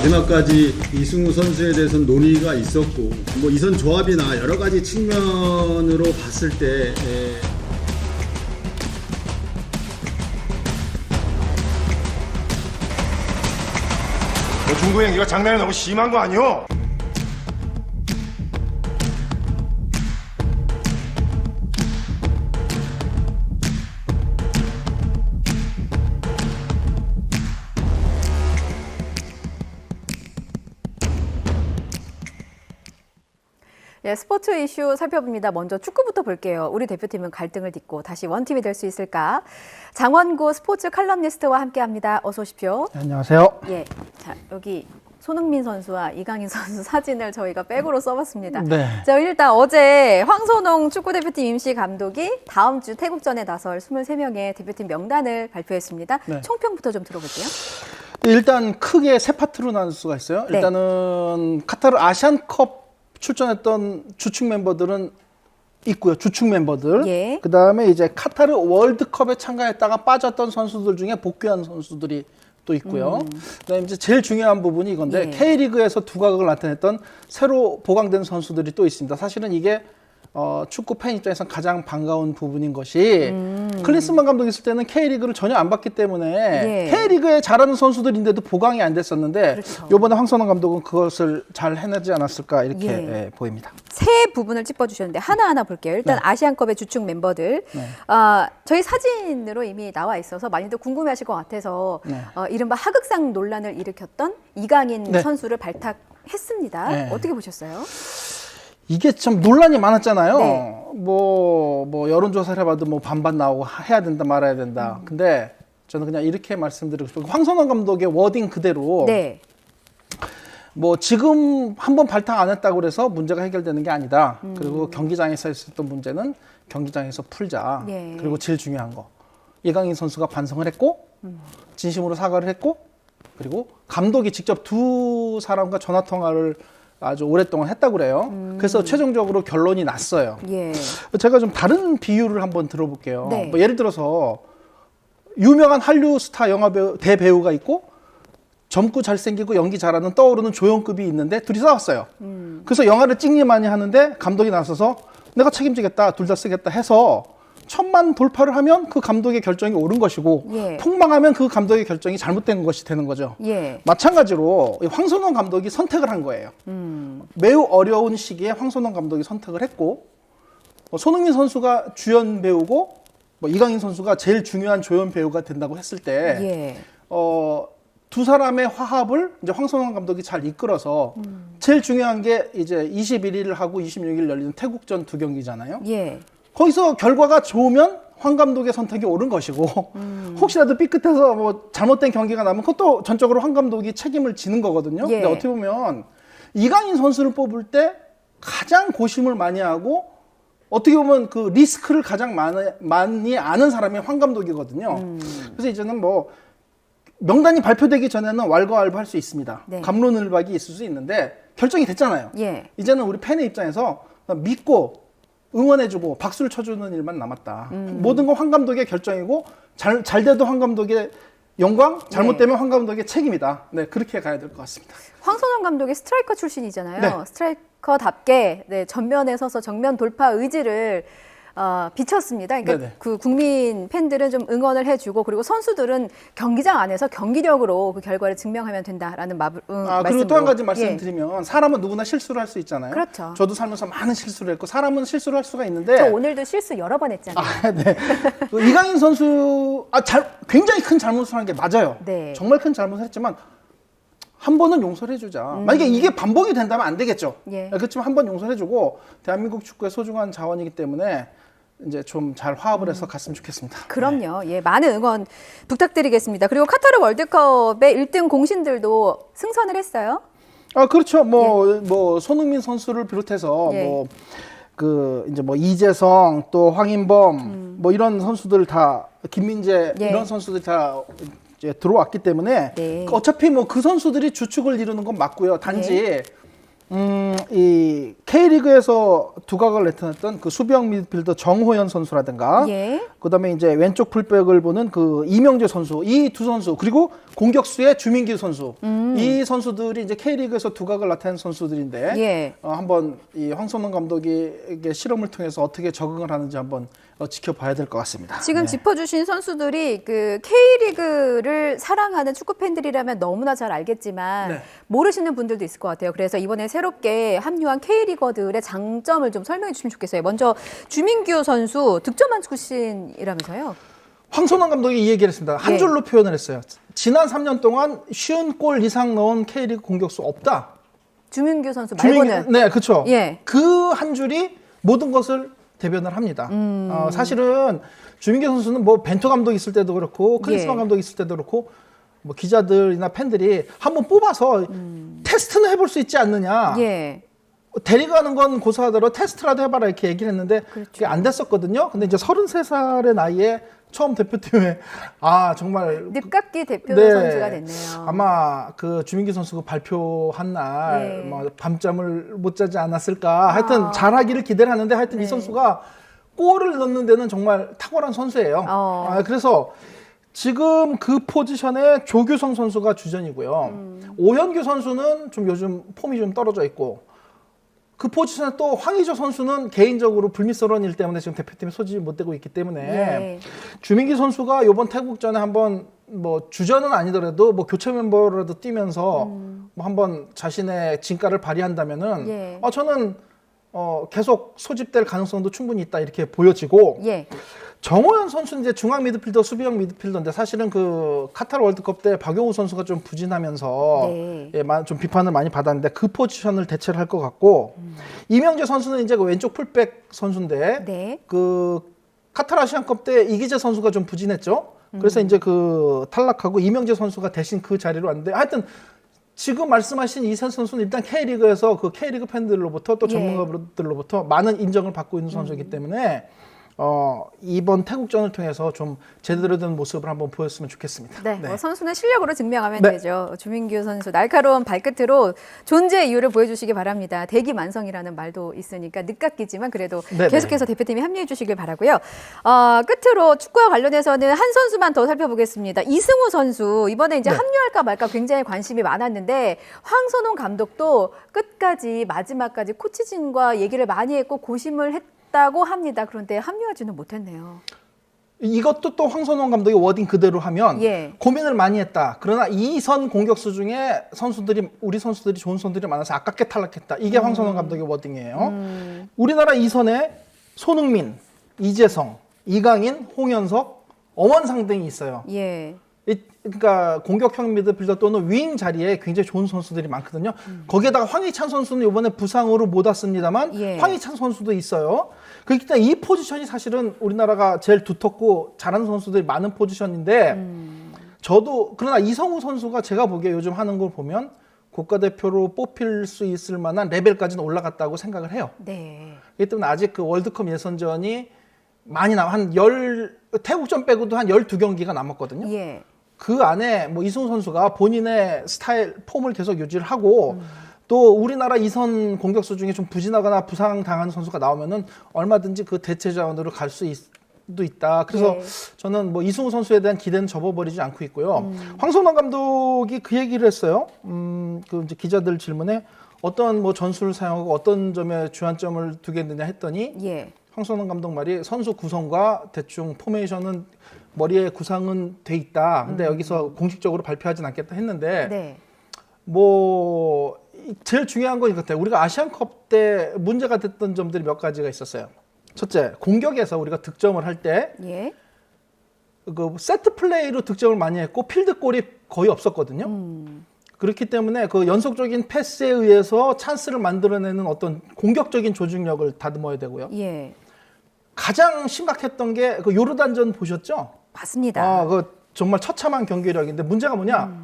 마지막까지 이승우 선수에 대해서는 논의가 있었고 뭐 이선 조합이나 여러 가지 측면으로 봤을 때 중구 형 이거 장난이 너무 심한 거 아니오? 예, 스포츠 이슈 살펴봅니다. 먼저 축구부터 볼게요. 우리 대표팀은 갈등을 딛고 다시 원팀이 될 수 있을까? 장원구 스포츠 칼럼니스트와 함께합니다. 어서 오십시오. 네, 안녕하세요. 예, 자 여기 손흥민 선수와 이강인 선수 사진을 저희가 백으로 써봤습니다. 네. 자, 일단 어제 황선홍 축구대표팀 임시 감독이 다음 주 태국전에 나설 23명의 대표팀 명단을 발표했습니다. 네. 총평부터 좀 들어볼게요. 일단 크게 세 파트로 나눌 수가 있어요. 네. 일단은 카타르 아시안컵 출전했던 주축 멤버들은 있고요. 주축 멤버들. 예. 그다음에 이제 카타르 월드컵에 참가했다가 빠졌던 선수들 중에 복귀한 선수들이 또 있고요. 그다음에 이제 제일 중요한 부분이 이건데 예. K리그에서 두각을 나타냈던 새로 보강된 선수들이 또 있습니다. 사실은 이게 축구 팬 입장에서 가장 반가운 부분인 것이 클린스만 감독이 있을 때는 K리그를 전혀 안 봤기 때문에 예. K리그에 잘하는 선수들인데도 보강이 안 됐었는데 그렇죠. 이번에 황선홍 감독은 그것을 잘 해내지 않았을까 이렇게 예. 보입니다. 세 부분을 짚어주셨는데 하나하나 볼게요. 일단 네. 아시안컵의 주축 멤버들. 네. 저희 사진으로 이미 나와 있어서 많이들 궁금해하실 것 같아서 네. 이른바 하극상 논란을 일으켰던 이강인 네. 선수를 발탁했습니다. 네. 어떻게 보셨어요? 이게 참 논란이 많았잖아요. 네. 뭐 여론조사를 해봐도 뭐 반반 나오고 해야 된다 말아야 된다. 근데 저는 그냥 이렇게 말씀드리고 싶어요. 황선홍 감독의 워딩 그대로 네. 뭐 지금 한번 발탁 안 했다고 그래서 문제가 해결되는 게 아니다. 그리고 경기장에서 있었던 문제는 경기장에서 풀자. 예. 그리고 제일 중요한 거 이강인 선수가 반성을 했고 진심으로 사과를 했고 그리고 감독이 직접 두 사람과 전화 통화를 아주 오랫동안 했다고 그래요. 그래서 최종적으로 결론이 났어요. 예. 제가 좀 다른 비유를 한번 들어볼게요. 네. 뭐 예를 들어서 유명한 한류 스타 영화 배우 대배우가 있고 젊고 잘생기고 연기 잘하는 떠오르는 조연급이 있는데 둘이 싸웠어요. 그래서 영화를 찍니마니 하는데 감독이 나서서 내가 책임지겠다, 둘 다 쓰겠다 해서 1000만 돌파를 하면 그 감독의 결정이 옳은 것이고 예. 폭망하면 그 감독의 결정이 잘못된 것이 되는 거죠. 예. 마찬가지로 이 황선홍 감독이 선택을 한 거예요. 매우 어려운 시기에 황선홍 감독이 선택을 했고 손흥민 선수가 주연 배우고 이강인 선수가 제일 중요한 조연 배우가 된다고 했을 때 예. 두 사람의 화합을 이제 황선홍 감독이 잘 이끌어서 제일 중요한 게 이제 21일하고 26일 열리는 태국전 두 경기잖아요. 예. 거기서 결과가 좋으면 황 감독의 선택이 옳은 것이고 혹시라도 삐끗해서 뭐 잘못된 경기가 나면 그것도 전적으로 황 감독이 책임을 지는 거거든요. 예. 근데 어떻게 보면 이강인 선수를 뽑을 때 가장 고심을 많이 하고 어떻게 보면 그 리스크를 가장 많이 아는 사람이 황 감독이거든요. 그래서 이제는 뭐 명단이 발표되기 전에는 왈가왈부할 수 있습니다. 네. 갑론을박이 있을 수 있는데 결정이 됐잖아요. 예. 이제는 우리 팬의 입장에서 믿고 응원해주고 박수를 쳐주는 일만 남았다. 모든 건 황 감독의 결정이고 잘 돼도 황 감독의 영광, 잘못되면 황 감독의 책임이다. 네, 그렇게 가야 될 것 같습니다. 황선홍 감독이 스트라이커 출신이잖아요. 네. 스트라이커답게 네, 전면에 서서 정면 돌파 의지를 비쳤습니다. 그러니까 네네. 그 국민 팬들은 좀 응원을 해주고 그리고 선수들은 경기장 안에서 경기력으로 그 결과를 증명하면 된다라는 말씀으로. 그리고 또 한 가지 예. 말씀드리면 사람은 누구나 실수를 할 수 있잖아요. 그렇죠. 저도 살면서 많은 실수를 했고 사람은 실수를 할 수가 있는데 저 오늘도 실수 여러 번 했잖아요. 네. 그 이강인 선수 굉장히 큰 잘못을 한 게 맞아요. 네. 정말 큰 잘못을 했지만 한 번은 용서를 해주자. 만약에 이게 반복이 된다면 안 되겠죠. 예. 그렇지만 한 번 용서를 해주고 대한민국 축구의 소중한 자원이기 때문에 이제 좀 잘 화합을 해서 갔으면 좋겠습니다. 그럼요. 예, 많은 응원 부탁드리겠습니다. 그리고 카타르 월드컵의 1등 공신들도 승선을 했어요. 그렇죠. 뭐 손흥민 선수를 비롯해서 예. 이제 이재성 또 황인범 뭐 이런 선수들 다 김민재 예. 이런 선수들 다 이제 들어왔기 때문에 네. 어차피 뭐 그 선수들이 주축을 이루는 건 맞고요. 단지 이 K리그에서 두각을 나타냈던 그 수비형 미드필더 정호연 선수라든가, 예. 그다음에 이제 왼쪽 풀백을 보는 그 이명재 선수, 이 두 선수, 그리고 공격수의 주민규 선수, 이 선수들이 이제 K리그에서 두각을 나타낸 선수들인데, 예. 한번 이 황선홍 감독에게 실험을 통해서 어떻게 적응을 하는지 한번 지켜봐야 될 것 같습니다. 지금 짚어주신 선수들이 그 K리그를 사랑하는 축구 팬들이라면 너무나 잘 알겠지만 네. 모르시는 분들도 있을 것 같아요. 그래서 이번에 새롭게 합류한 K리거들의 장점을 좀 설명해 주시면 좋겠어요. 먼저 주민규 선수 득점한 출신이라면서요? 황선홍 감독이 이 얘기를 했습니다. 한 네. 줄로 표현을 했어요. 지난 3년 동안 쉬운 골 이상 넣은 K리그 공격수 없다. 주민규 선수 말고는. 네, 그렇죠. 예. 그 한 줄이 모든 것을 대변을 합니다. 사실은 주민규 선수는 뭐 벤투 감독 있을 때도 그렇고 크리스만 예. 감독 있을 때도 그렇고 뭐 기자들이나 팬들이 한번 뽑아서 테스트는 해볼 수 있지 않느냐. 예. 데리고가는 건 고사하더라도 테스트라도 해봐라 이렇게 얘기를 했는데 그렇죠. 그게 안 됐었거든요. 근데 이제 33살의 나이에 처음 대표팀에 정말 늦깎이 대표 네. 선수가 됐네요. 아마 그 주민규 선수가 발표한 날 예. 뭐 밤잠을 못 자지 않았을까. 하여튼 잘하기를 기대를 하는데 하여튼 네. 이 선수가 골을 넣는 데는 정말 탁월한 선수예요. 그래서 지금 그 포지션에 조규성 선수가 주전이고요. 오현규 선수는 좀 요즘 폼이 좀 떨어져 있고 그 포지션에 또 황의조 선수는 개인적으로 불미스러운 일 때문에 지금 대표팀에 소집이 못 되고 있기 때문에 예. 주민기 선수가 이번 태국전에 한번 뭐 주전은 아니더라도 뭐 교체 멤버라도 뛰면서 뭐 한번 자신의 진가를 발휘한다면은 예. 저는 계속 소집될 가능성도 충분히 있다 이렇게 보여지고 예. 정호연 선수는 이제 중앙 미드필더, 수비형 미드필더인데 사실은 그 카타르 월드컵 때 박용우 선수가 좀 부진하면서 네. 좀 비판을 많이 받았는데 그 포지션을 대체를 할 것 같고 이명재 선수는 이제 그 왼쪽 풀백 선수인데 네. 그 카타르 아시안컵 때 이기재 선수가 좀 부진했죠. 그래서 이제 그 탈락하고 이명재 선수가 대신 그 자리로 왔는데 하여튼 지금 말씀하신 이세 선수는 일단 K리그에서 그 K리그 팬들로부터 또 예. 전문가들로부터 많은 인정을 받고 있는 선수이기 때문에 이번 태국전을 통해서 좀 제대로 된 모습을 한번 보였으면 좋겠습니다. 네, 뭐 선수는 실력으로 증명하면 네. 되죠. 주민규 선수 날카로운 발끝으로 존재의 이유를 보여주시기 바랍니다. 대기만성이라는 말도 있으니까 늦깎이지만 그래도 네네. 계속해서 대표팀에 합류해 주시길 바라고요. 끝으로 축구와 관련해서는 한 선수만 더 살펴보겠습니다. 이승우 선수 이번에 이제 네. 합류할까 말까 굉장히 관심이 많았는데 황선홍 감독도 끝까지 마지막까지 코치진과 얘기를 많이 했고 고심을 했다고 합니다. 그런데 합류하지는 못했네요. 이것도 또 황선홍 감독의 워딩 그대로 하면 예. 고민을 많이 했다. 그러나 이 선 공격수 중에 우리 선수들이 좋은 선수들이 많아서 아깝게 탈락했다. 이게 황선홍 감독의 워딩이에요. 우리나라 이 선에 손흥민, 이재성, 이강인, 홍현석, 엄원상 등이 있어요. 예. 그러니까 공격형 미드필더 또는 윙 자리에 굉장히 좋은 선수들이 많거든요. 거기에다가 황희찬 선수는 이번에 부상으로 못 왔습니다만 예. 황희찬 선수도 있어요. 그렇기 때문에 이 포지션이 사실은 우리나라가 제일 두텁고 잘하는 선수들이 많은 포지션인데 저도 그러나 이성우 선수가 제가 보기에 요즘 하는 걸 보면 국가대표로 뽑힐 수 있을 만한 레벨까지는 올라갔다고 생각을 해요. 네. 그렇기 때문에 아직 그 월드컵 예선전이 많이 태국전 빼고도 한 12경기가 남았거든요. 예. 그 안에 뭐 이승우 선수가 본인의 스타일, 폼을 계속 유지를 하고 또 우리나라 이선 공격수 중에 좀 부진하거나 부상 당하는 선수가 나오면은 얼마든지 그 대체 자원으로 갈 수도 있다. 그래서 예. 저는 뭐 이승우 선수에 대한 기대는 접어버리지 않고 있고요. 황선홍 감독이 그 얘기를 했어요. 그 이제 기자들 질문에 어떤 뭐 전술을 사용하고 어떤 점에 주안점을 두겠느냐 했더니 예. 황선홍 감독 말이 선수 구성과 대충 포메이션은 머리에 구상은 돼 있다. 근데 여기서 공식적으로 발표하진 않겠다 했는데 네. 뭐 제일 중요한 건 이것 같아요. 우리가 아시안컵 때 문제가 됐던 점들이 몇 가지가 있었어요. 첫째, 공격에서 우리가 득점을 할 때 예. 그 세트 플레이로 득점을 많이 했고 필드골이 거의 없었거든요. 그렇기 때문에 그 연속적인 패스에 의해서 찬스를 만들어내는 어떤 공격적인 조직력을 다듬어야 되고요. 예. 가장 심각했던 게 그 요르단전 보셨죠? 맞습니다. 그 정말 처참한 경기력인데 문제가 뭐냐?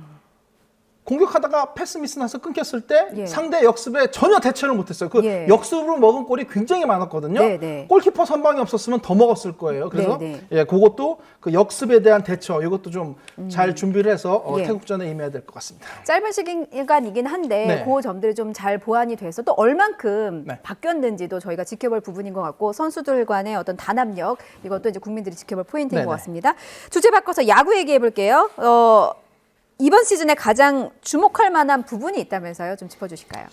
공격하다가 패스 미스 나서 끊겼을 때 예. 상대 역습에 전혀 대처를 못했어요. 그 예. 역습으로 먹은 골이 굉장히 많았거든요. 네네. 골키퍼 선방이 없었으면 더 먹었을 거예요. 그래서 네네. 예, 그것도 그 역습에 대한 대처 이것도 좀 잘 준비를 해서 예. 태국전에 임해야 될 것 같습니다. 짧은 시간이긴 한데 네. 그 점들이 좀 잘 보완이 돼서 또 얼만큼 네. 바뀌었는지도 저희가 지켜볼 부분인 것 같고 선수들 간의 어떤 단합력 이것도 이제 국민들이 지켜볼 포인트인 네네. 것 같습니다. 주제 바꿔서 야구 얘기해 볼게요. 이번 시즌에 가장 주목할 만한 부분이 있다면서요? 좀 짚어주실까요?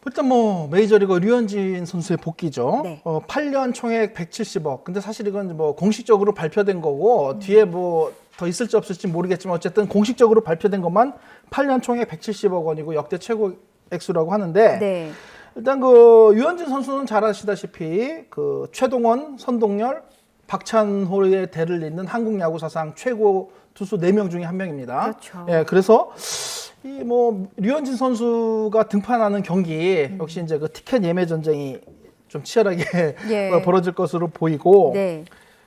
일단 뭐 메이저리거 류현진 선수의 복귀죠. 네. 8년 총액 170억. 근데 사실 이건 뭐 공식적으로 발표된 거고 뒤에 뭐 더 있을지 없을지 모르겠지만 어쨌든 공식적으로 발표된 것만 8년 총액 170억 원이고 역대 최고 액수라고 하는데 네. 일단 그 류현진 선수는 잘 아시다시피 그 최동원, 선동열, 박찬호의 대를 잇는 한국 야구 사상 최고 투수 4명 중에 한 명입니다. 그렇죠. 예, 그래서 이 뭐 류현진 선수가 등판하는 경기 역시 이제 그 티켓 예매 전쟁이 좀 치열하게 예. 벌어질 것으로 보이고 네.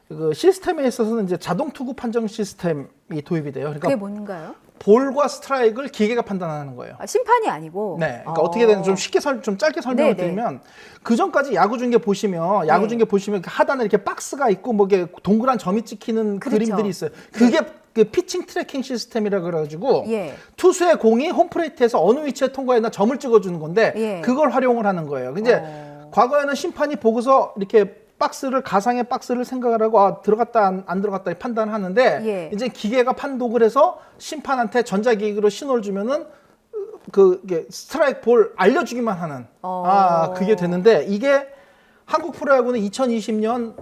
그 시스템에 있어서는 이제 자동 투구 판정 시스템이 도입이 돼요. 그러니까 그게 뭔가요? 볼과 스트라이크를 기계가 판단하는 거예요. 심판이 아니고. 네, 그러니까 어떻게 되는 좀 쉽게 좀 짧게 설명을 네네. 드리면 그 전까지 야구 중계 보시면 야구 네. 중계 보시면 하단에 이렇게 박스가 있고 뭐 이게 동그란 점이 찍히는 그렇죠. 그림들이 있어요. 그게 그 피칭 트래킹 시스템이라 그래가지고 예. 투수의 공이 홈플레이트에서 어느 위치에 통과했나 점을 찍어주는 건데 예. 그걸 활용을 하는 거예요. 근데 과거에는 심판이 보고서 이렇게 박스를 가상의 박스를 생각을 하고 아, 들어갔다 안 들어갔다 판단하는데 예. 이제 기계가 판독을 해서 심판한테 전자기기로 신호를 주면은 이게 스트라이크 볼 알려주기만 하는 그게 되는데 이게 한국 프로야구는 2020년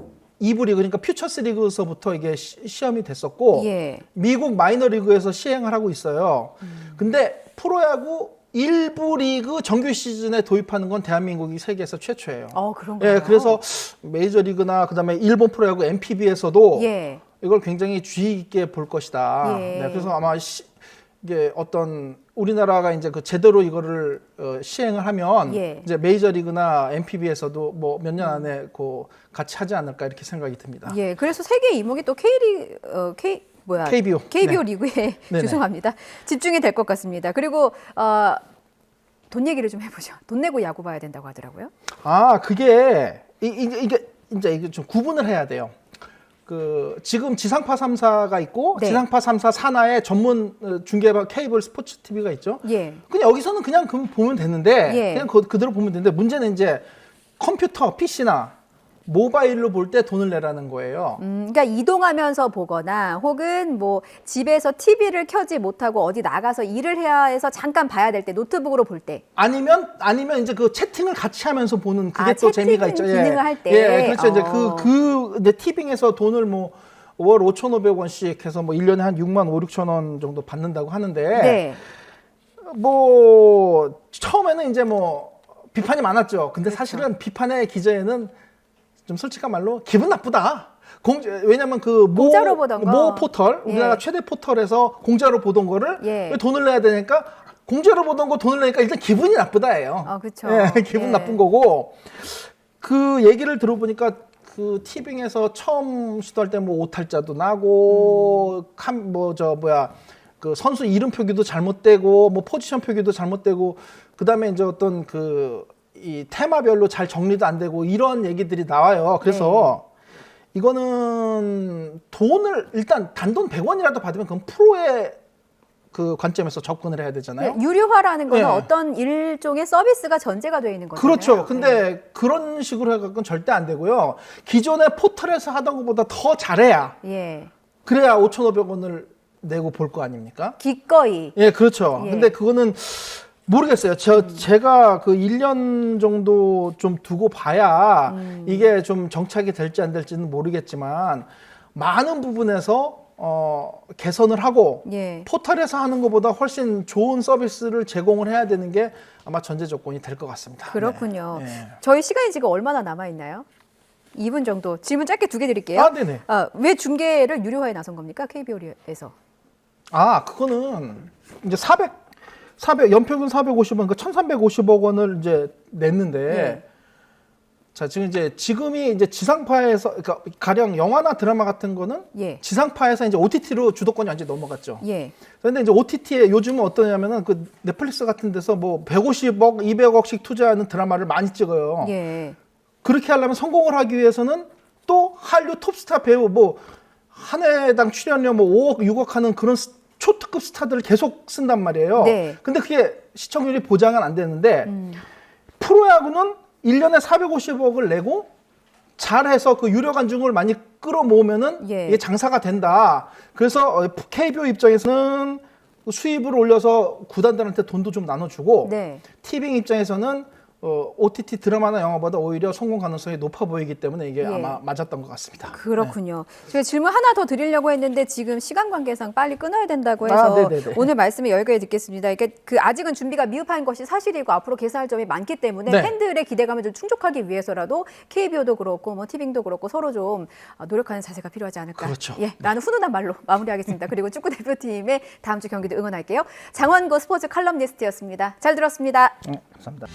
2부 리그 그러니까 퓨처스 리그에서부터 이게 시험이 됐었고 예. 미국 마이너 리그에서 시행을 하고 있어요. 근데 프로야구 1부 리그 정규 시즌에 도입하는 건 대한민국이 세계에서 최초예요. 그런가요? 예, 그래서 메이저 리그나 그다음에 일본 프로야구 NPB에서도 예. 이걸 굉장히 주의 깊게 볼 것이다. 예. 네, 그래서 아마 이게 어떤 우리나라가 이제 그 제대로 이거를 시행을 하면 예. 이제 메이저 리그나 NPB에서도 뭐 몇 년 안에 같이 하지 않을까 이렇게 생각이 듭니다. 예. 그래서 세계 이목이 또 KBO 네. 리그에 네네. 죄송합니다. 집중이 될 것 같습니다. 그리고 돈 얘기를 좀 해보죠. 돈 내고 야구 봐야 된다고 하더라고요. 그게 이게 좀 구분을 해야 돼요. 그 지금 지상파 3사가 있고 네. 지상파 3사 산하에 전문 중계방 케이블 스포츠 TV가 있죠. 예. 그냥 여기서는 그냥 보면 되는데 예. 그냥 그대로 보면 되는데 문제는 이제 컴퓨터, PC나 모바일로 볼 때 돈을 내라는 거예요. 그러니까 이동하면서 보거나 혹은 뭐 집에서 TV를 켜지 못하고 어디 나가서 일을 해야 해서 잠깐 봐야 될 때 노트북으로 볼 때. 아니면 이제 그 채팅을 같이 하면서 보는 그게 또 채팅 재미가 있죠. 기능을 할 때. 예, 그렇죠. 이제 이제 티빙에서 돈을 뭐 월 5,500원씩 해서 뭐 1년에 한 6만 5, 6천 원 정도 받는다고 하는데 네. 뭐 처음에는 이제 뭐 비판이 많았죠. 근데 그렇죠. 사실은 비판의 기저에는 좀 솔직한 말로 기분 나쁘다. 왜냐면 그 공짜로 보던 거. 모 포털 우리나라 예. 최대 포털에서 공짜로 보던 거를 예. 왜 돈을 내야 되니까 공짜로 보던 거 돈을 내니까 일단 기분이 나쁘다예요. 그렇죠. 예, 기분 예. 나쁜 거고 그 얘기를 들어보니까 그 티빙에서 처음 시도할 때 뭐 오탈자도 나고 그 선수 이름 표기도 잘못되고 뭐 포지션 표기도 잘못되고 그다음에 이제 어떤 이 테마별로 잘 정리도 안 되고 이런 얘기들이 나와요. 그래서 이거는 돈을 일단 단돈 100원이라도 받으면 그건 프로의 그 관점에서 접근을 해야 되잖아요. 유료화라는 거는 네. 어떤 일종의 서비스가 전제가 되어 있는 거잖아요. 그렇죠. 근데 그런 식으로 해갖고는 절대 안 되고요. 기존의 포털에서 하던 것보다 더 잘해야 예. 그래야 5,500원을 내고 볼 거 아닙니까? 기꺼이. 예, 그렇죠. 예. 근데 그거는 모르겠어요. 제가 그 1년 정도 좀 두고 봐야 이게 좀 정착이 될지 안 될지는 모르겠지만 많은 부분에서 개선을 하고 예. 포털에서 하는 것보다 훨씬 좋은 서비스를 제공을 해야 되는 게 아마 전제 조건이 될 것 같습니다. 그렇군요. 네. 네. 저희 시간이 지금 얼마나 남아 있나요? 2분 정도. 질문 짧게 2개 드릴게요. 네네. 왜 중계를 유료화에 나선 겁니까? KBO에서. 그거는 이제 400 연평균 450원, 그 1,350억 원을 이제 냈는데 네. 자, 지금이 이제 지상파에서, 그러니까 가령 영화나 드라마 같은 거는 예. 지상파에서 이제 OTT로 주도권이 완전히 넘어갔죠. 예. 그런데 이제 OTT에 요즘은 어떠냐면은 그 넷플릭스 같은 데서 뭐 150억, 200억씩 투자하는 드라마를 많이 찍어요. 예. 그렇게 하려면 성공을 하기 위해서는 또 한류 톱스타 배우 뭐 한 해당 출연료 뭐 5억, 6억 하는 그런 초특급 스타들을 계속 쓴단 말이에요. 네. 근데 그게 시청률이 보장은 안 되는데 프로야구는 1년에 450억을 내고 잘해서 그 유료 관중을 많이 끌어모으면은 예. 이게 장사가 된다. 그래서 KBO 입장에서는 수입을 올려서 구단들한테 돈도 좀 나눠주고 네. 티빙 입장에서는 OTT 드라마나 영화보다 오히려 성공 가능성이 높아 보이기 때문에 이게 예. 아마 맞았던 것 같습니다. 그렇군요. 제가 질문 하나 더 드리려고 했는데 지금 시간 관계상 빨리 끊어야 된다고 해서 네네네. 오늘 말씀에 여기까지 듣겠습니다. 이게 그 아직은 준비가 미흡한 것이 사실이고 앞으로 개선할 점이 많기 때문에 네. 팬들의 기대감을 좀 충족하기 위해서라도 KBO도 그렇고 뭐 티빙도 그렇고 서로 좀 노력하는 자세가 필요하지 않을까. 그렇죠. 예, 라는 훈훈한 말로 마무리하겠습니다. 그리고 축구 대표팀의 다음 주 경기도 응원할게요. 장원고 스포츠 칼럼니스트였습니다. 잘 들었습니다. 감사합니다.